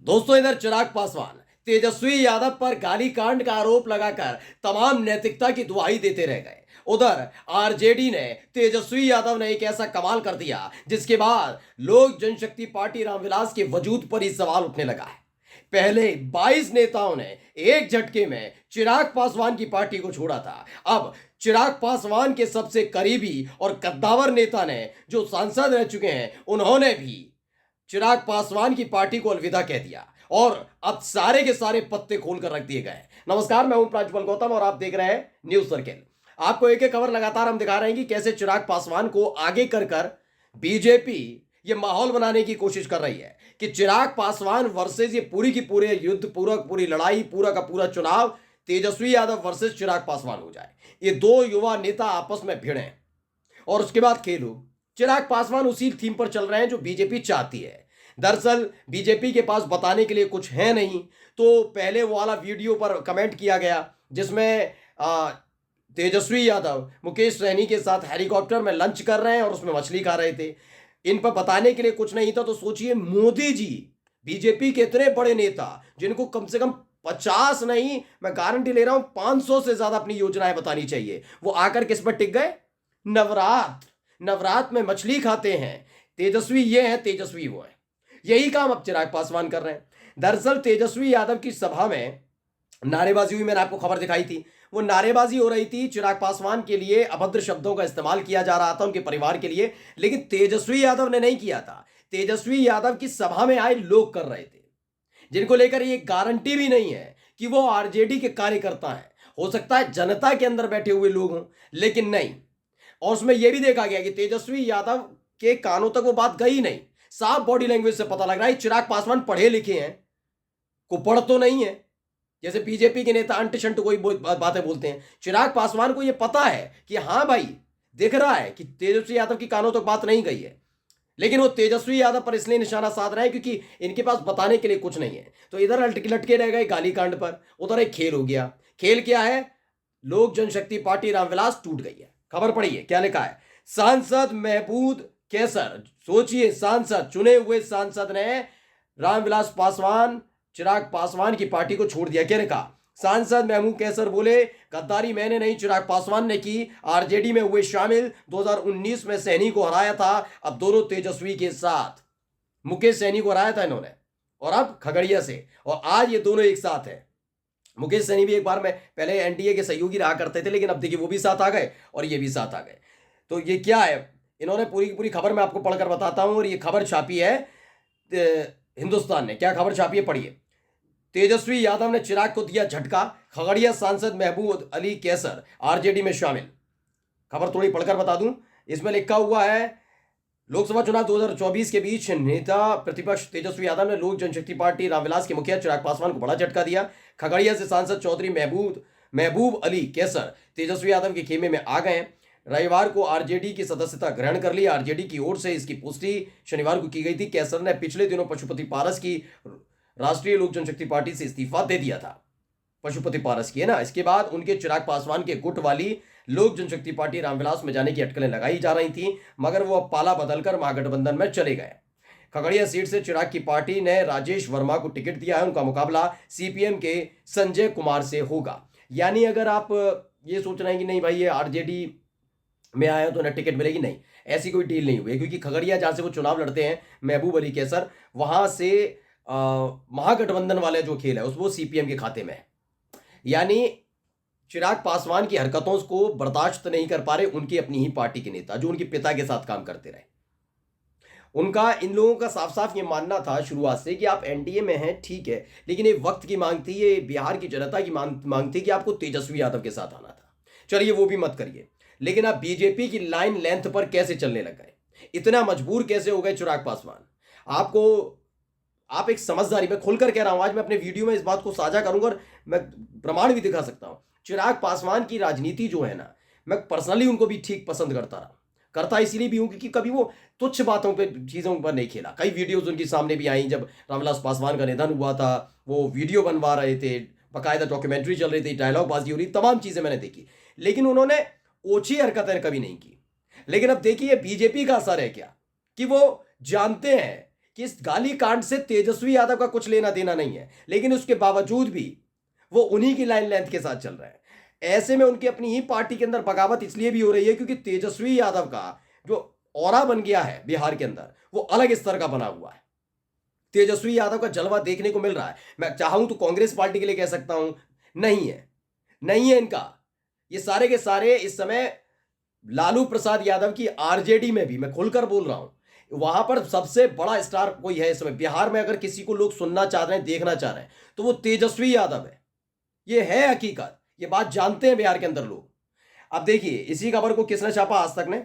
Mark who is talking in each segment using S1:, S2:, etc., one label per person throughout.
S1: दोस्तों, इधर चिराग पासवान तेजस्वी यादव पर गाली कांड का आरोप लगाकर तमाम नैतिकता की दुहाई देते रह गए। उधर आरजेडी ने तेजस्वी यादव ने एक ऐसा कमाल कर दिया जिसके बाद लोक जनशक्ति पार्टी रामविलास के वजूद पर ही सवाल उठने लगा है। पहले 22 नेताओं ने एक झटके में चिराग पासवान की पार्टी को छोड़ा था। अब चिराग पासवान के सबसे करीबी और कद्दावर नेता ने जो सांसद रह चुके हैं, उन्होंने भी चिराग पासवान की पार्टी को अलविदा कह दिया और अब सारे के सारे पत्ते खोलकर रख दिए गए। नमस्कार, मैं हूं प्रांशुपाल गौतम और आप देख रहे हैं न्यूज सर्किल। आपको एक एक खबर लगातार हम दिखा रहे हैं कि कैसे चिराग पासवान को आगे कर बीजेपी ये माहौल बनाने की कोशिश कर रही है कि चिराग पासवान वर्सेस ये पूरी की पूरे युद्ध, पूरी लड़ाई, पूरा का पूरा चुनाव तेजस्वी यादव वर्सेस चिराग पासवान हो जाए। ये दो युवा नेता आपस में भिड़े और उसके बाद खेलो। चिराग पासवान उसी थीम पर चल रहे हैं जो बीजेपी चाहती है। दरअसल बीजेपी के पास बताने के लिए कुछ है नहीं, तो पहले वो वाला वीडियो पर कमेंट किया गया जिसमें तेजस्वी यादव मुकेश सहनी के साथ हेलीकॉप्टर में लंच कर रहे हैं और उसमें मछली खा रहे थे। इन पर बताने के लिए कुछ नहीं था, तो सोचिए मोदी जी, बीजेपी के इतने बड़े नेता जिनको कम से कम 50 नहीं, मैं गारंटी ले रहा हूं 500 से ज्यादा अपनी योजनाएं बतानी चाहिए, वो आकर किस पर टिक गए? नवरात्र में मछली खाते हैं। तेजस्वी ये है, तेजस्वी वो है। यही काम अब चिराग पासवान कर रहे हैं। दरअसल तेजस्वी यादव की सभा में नारेबाजी हुई, मैंने आपको खबर दिखाई थी। वो नारेबाजी हो रही थी, चिराग पासवान के लिए अभद्र शब्दों का इस्तेमाल किया जा रहा था उनके परिवार के लिए, लेकिन तेजस्वी यादव ने नहीं किया था। तेजस्वी यादव की सभा में आए लोग कर रहे थे, जिनको लेकर ये गारंटी भी नहीं है कि वो आरजेडी के कार्यकर्ता हैं। हो सकता है जनता के अंदर बैठे हुए लोग हों, लेकिन नहीं। और उसमें यह भी देखा गया कि तेजस्वी यादव के कानों तक वो बात गई नहीं। साफ बॉडी लैंग्वेज से पता लग रहा है चिराग पासवान पढ़े लिखे हैं, को पढ़ तो नहीं है जैसे बीजेपी के नेता अंट शंट कोई बातें बोलते हैं। चिराग पासवान को यह पता है कि हाँ भाई, दिख रहा है कि तेजस्वी यादव की कानों तक बात नहीं गई है, लेकिन वो तेजस्वी यादव पर इसलिए निशाना साध रहे हैं क्योंकि इनके पास बताने के लिए कुछ नहीं है। तो इधर लटके रह गए गाली कांड पर, उधर एक खेल हो गया। खेल क्या है? लोक जनशक्ति पार्टी रामविलास टूट गई है। खबर पढ़िए क्या लिखा है। सांसद महबूब कैसर, सोचिए, सांसद, चुने हुए सांसद ने रामविलास पासवान, चिराग पासवान की पार्टी को छोड़ दिया। क्या लिखा? सांसद महबूब कैसर बोले, गद्दारी मैंने नहीं, चिराग पासवान ने की। आरजेडी में हुए शामिल, 2019 में सैनी को हराया था, अब दोनों तेजस्वी के साथ। मुकेश सैनी को हराया था इन्होंने, और अब खगड़िया से, और आज ये दोनों एक साथ है। मुकेश सहनी भी एक बार में पहले एनडीए के सहयोगी रहा करते थे, लेकिन अब देखिए वो भी साथ आ गए और ये भी साथ आ गए। तो ये क्या है, इन्होंने पूरी की पूरी खबर मैं आपको पढ़कर बताता हूं। और ये खबर छापी है हिंदुस्तान ने। क्या खबर छापी है, पढ़िए। तेजस्वी यादव ने चिराग को दिया झटका, खगड़िया सांसद महबूब अली कैसर आरजेडी में शामिल। खबर थोड़ी पढ़कर बता दूं। इसमें लिखा हुआ है, लोकसभा चुनाव 2024 के बीच नेता प्रतिपक्ष तेजस्वी यादव ने लोक जनशक्ति पार्टी रामविलास के मुखिया चिराग पासवान को बड़ा झटका दिया। खगड़िया से सांसद चौधरी महबूब अली कैसर तेजस्वी यादव के खेमे में आ गए। रविवार को आरजेडी की सदस्यता ग्रहण कर ली। आरजेडी की ओर से इसकी पुष्टि शनिवार को की गई थी। कैसर ने पिछले दिनों पशुपति पारस की राष्ट्रीय लोक जनशक्ति पार्टी से इस्तीफा दे दिया था। पशुपति पारस की है ना। इसके बाद उनके चिराग पासवान के गुट वाली लोक जनशक्ति पार्टी रामविलास में जाने की अटकलें लगाई जा रही थी, मगर वो अब पाला बदलकर महागठबंधन में चले गए। खगड़िया सीट से चिराग की पार्टी ने राजेश वर्मा को टिकट दिया है। उनका मुकाबला सीपीएम के संजय कुमार से होगा। यानी अगर आप ये सोच रहे हैं कि नहीं भाई ये आरजेडी में आए तो उन्हें टिकट मिलेगी, नहीं, ऐसी कोई डील नहीं हुई, क्योंकि खगड़िया जहां से वो चुनाव लड़ते हैं, महबूब अली कैसर, वहां से महागठबंधन वाले जो खेल है वो सीपीएम के खाते में है। यानी चिराग पासवान की हरकतों को बर्दाश्त नहीं कर पा रहे उनकी अपनी ही पार्टी के नेता, जो उनके पिता के साथ काम करते रहे। उनका, इन लोगों का साफ साफ ये मानना था शुरुआत से कि आप एनडीए में हैं, ठीक है, लेकिन ये वक्त की मांग थी, ये बिहार की जनता की मांग थी कि आपको तेजस्वी यादव के साथ आना था। चलिए वो भी मत करिए, लेकिन आप बीजेपी की लाइन लेंथ पर कैसे चलने लग गए? इतना मजबूर कैसे हो गए चिराग पासवान? आप एक समझदारी, मैं खुलकर कह रहा हूं, आज मैं अपने वीडियो में इस बात को साझा करूंगा और मैं प्रमाण भी दिखा सकता हूं। चिराग पासवान की राजनीति जो है ना, मैं पर्सनली उनको भी ठीक पसंद करता इसलिए भी हूं क्योंकि कभी वो तुच्छ बातों पे, चीजों पर नहीं खेला। कई वीडियोस उनकी सामने भी आई, जब रामविलास पासवान का निधन हुआ था, वो वीडियो बनवा रहे थे, बाकायदा डॉक्यूमेंट्री चल रही थी, डायलॉग बाजी हो रही, तमाम चीजें मैंने देखी, लेकिन उन्होंने ओछी हरकतें कभी नहीं की। लेकिन अब देखिए बीजेपी का असर है क्या, कि वो जानते हैं कि इस गाली कांड से तेजस्वी यादव का कुछ लेना देना नहीं है, लेकिन उसके बावजूद भी वो उन्हीं की लाइन लेंथ के साथ चल रहे हैं। ऐसे में उनकी अपनी ही पार्टी के अंदर बगावत इसलिए भी हो रही है क्योंकि तेजस्वी यादव का जो ऑरा बन गया है बिहार के अंदर, वो अलग स्तर का बना हुआ है। तेजस्वी यादव का जलवा देखने को मिल रहा है। मैं चाहूं तो कांग्रेस पार्टी के लिए कह सकता हूं, नहीं है, नहीं है इनका। ये सारे के सारे इस समय लालू प्रसाद यादव की आरजेडी में भी, मैं खुलकर बोल रहा हूं, वहां पर सबसे बड़ा स्टार कोई है इस समय बिहार में, अगर किसी को लोग सुनना चाह रहे हैं, देखना चाह रहे हैं, तो वो तेजस्वी यादव है। ये है हकीकत, ये बात जानते हैं बिहार के अंदर लोग। अब देखिए, इसी खबर को किसने छापा? आज तक ने।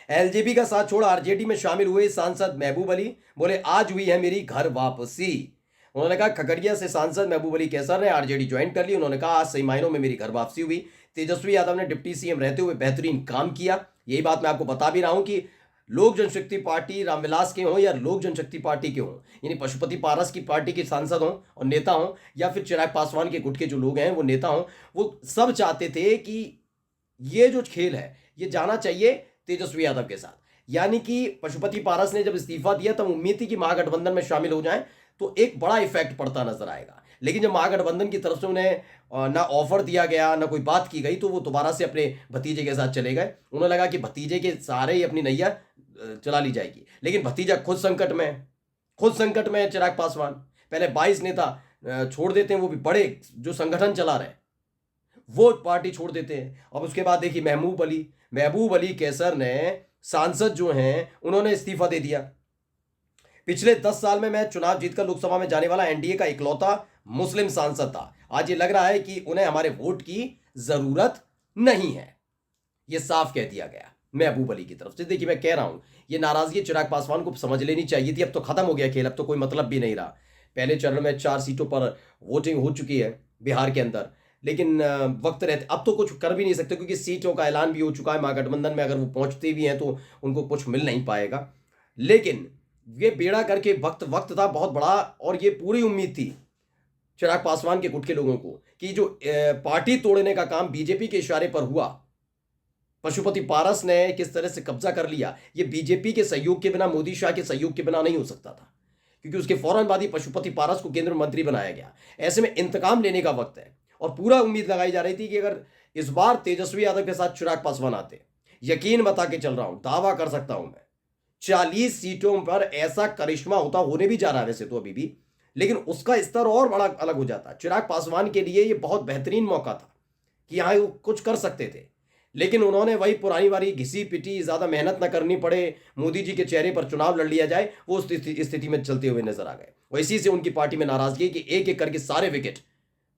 S1: एलजेपी का साथ छोड़ आरजेडी में शामिल हुए सांसद महबूब अली बोले, आज हुई है मेरी घर वापसी। उन्होंने कहा, खगड़िया से सांसद महबूब अली कैसर ने आरजेडी ज्वाइन कर ली। उन्होंने कहा, आज सही मायनों में मेरी घर वापसी हुई। तेजस्वी यादव ने डिप्टी सीएम रहते हुए बेहतरीन काम किया। यही बात मैं आपको बता भी रहा हूं कि लोक जनशक्ति पार्टी रामविलास के हों या लोक जनशक्ति पार्टी के हों, यानी पशुपति पारस की पार्टी के सांसद हों और नेता हों, या फिर चिराग पासवान के गुट के जो लोग हैं वो नेता हों, वो सब चाहते थे कि ये जो खेल है ये जाना चाहिए तेजस्वी यादव के साथ। यानी कि पशुपति पारस ने जब इस्तीफा दिया तब उम्मीद थी कि महागठबंधन में शामिल हो जाएं तो एक बड़ा इफेक्ट पड़ता नजर आएगा। लेकिन जब महागठबंधन की तरफ से उन्हें ना ऑफर दिया गया ना कोई बात की गई, तो वो दोबारा से अपने भतीजे के साथ चले गए। उन्हें लगा कि भतीजे के सहारे ही अपनी नैया चला ली जाएगी। लेकिन भतीजा खुद संकट में है, खुद संकट में है। चिराग पासवान पहले 22 नेता छोड़ देते हैं, वो भी बड़े जो संगठन चला रहे हैं, वो पार्टी छोड़ देते हैं। अब उसके बाद देखिए महबूब अली कैसर ने, सांसद जो हैं, उन्होंने इस्तीफा दे दिया। पिछले 10 साल में मैं चुनाव जीतकर लोकसभा में जाने वाला एनडीए का इकलौता मुस्लिम सांसद था। आज ये लग रहा है कि उन्हें हमारे वोट की जरूरत नहीं है। ये साफ कह दिया गया महबूब अली की तरफ से। देखिए, मैं कह रहा हूं, ये नाराजगी चिराग पासवान को समझ लेनी चाहिए थी। अब तो खत्म हो गया खेल, अब तो कोई मतलब भी नहीं रहा। पहले चरण में 4 सीटों पर वोटिंग हो चुकी है बिहार के अंदर, लेकिन वक्त रहते अब तो कुछ कर भी नहीं सकते क्योंकि सीटों का ऐलान भी हो चुका है। महागठबंधन में अगर वो पहुंचते भी हैं तो उनको कुछ मिल नहीं पाएगा। लेकिन ये बेड़ा करके वक्त था बहुत बड़ा, और ये पूरी उम्मीद थी चिराग पासवान के गुट के लोगों को कि जो पार्टी तोड़ने का काम बीजेपी के इशारे पर हुआ, पशुपति पारस ने किस तरह से कब्जा कर लिया, ये बीजेपी के सहयोग के बिना, मोदी शाह के सहयोग के बिना नहीं हो सकता था, क्योंकि उसके फौरन बाद ही पशुपति पारस को केंद्रीय मंत्री बनाया गया। ऐसे में इंतकाम लेने का वक्त है, और पूरा उम्मीद लगाई जा रही थी कि अगर इस बार तेजस्वी यादव के साथ चिराग पासवान आते, यकीन बता के चल रहा हूं, दावा कर सकता हूं मैं, 40 सीटों पर ऐसा करिश्मा होता, होने भी जा रहा है वैसे तो अभी भी, लेकिन उसका स्तर और बड़ा अलग हो जाता। चिराग पासवान के लिए ये बहुत बेहतरीन मौका था कि यहां वो कुछ कर सकते थे, लेकिन उन्होंने वही पुरानी वाली घिसी पिटी, ज्यादा मेहनत ना करनी पड़े, मोदी जी के चेहरे पर चुनाव लड़ लिया जाए, वो स्थिति में चलते हुए नजर आ गए। और इसी से उनकी पार्टी में नाराजगी कि एक एक करके सारे विकेट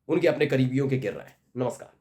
S1: उनके अपने करीबियों के गिर रहे हैं। नमस्कार।